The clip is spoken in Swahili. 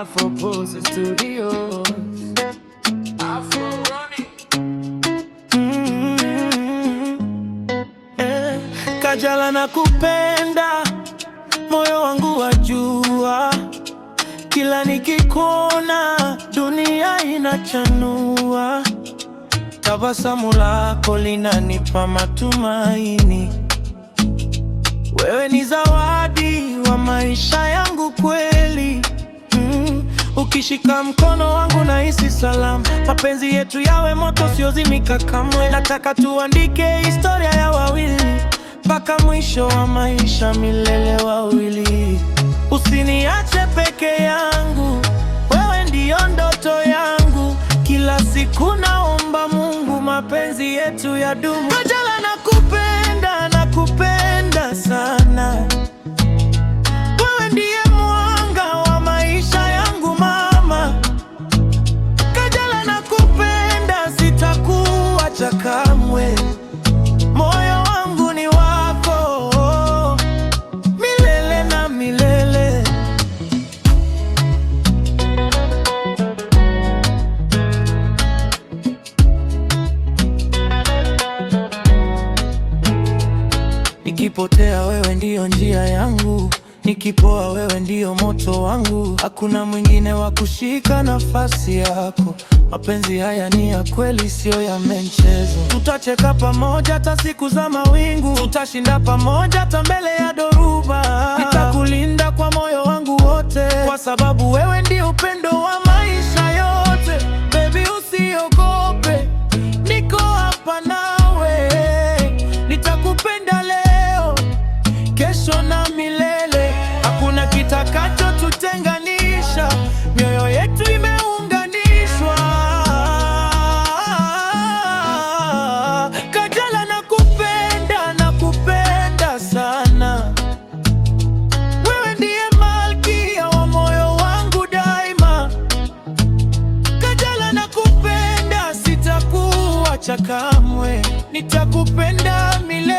Afro Pose Studio. Afro Ronnie. Kajala nakupenda, moyo wangu wajua, kila nikikuona dunia inachanua. Tabasamu lako linanipa matumaini, wewe ni zawadi wa maisha yangu kweli. Ukishika mkono wangu nahisi salama, mapenzi yetu yawe moto usiozimika kamwe. Nataka tuandike historia ya wawili mpaka mwisho wa maisha, milele wawili. Usiniache peke yangu, wewe ndio ndoto yangu. Kila siku naomba Mungu mapenzi yetu yadumu. Kajala nakupenda, nakupenda sana. Wewe ndiye mwanga wa maisha yangu mama. Kajala nakupenda, sitakuacha kamwe. Moyo wangu ni wako milele na milele. Nikipotea wewe ndiyo njia yangu, nikipoa wewe ndiyo moto wangu. Hakuna mwingine wa kushika nafasi yako. Mapenzi haya ni ya kweli, sio ya mchezo. Tutacheka pamoja hata siku za mawingu, tutashinda pamoja hata mbele ya dhoruba. Nitakulinda kwa moyo wangu wote, kwa sababu wewe ndio upendo wa maisha yote. Baby usiogope, niko hapa nawe. Nitakupenda leo, kesho na milele. Hakuna kitakacho tutenganisha, mioyo yetu imeunganishwa. Kajala nakupenda, nakupenda sana. Wewe ndiye malkia wa moyo wangu daima. Kajala nakupenda, sitakuacha kamwe. Nitakupenda milele.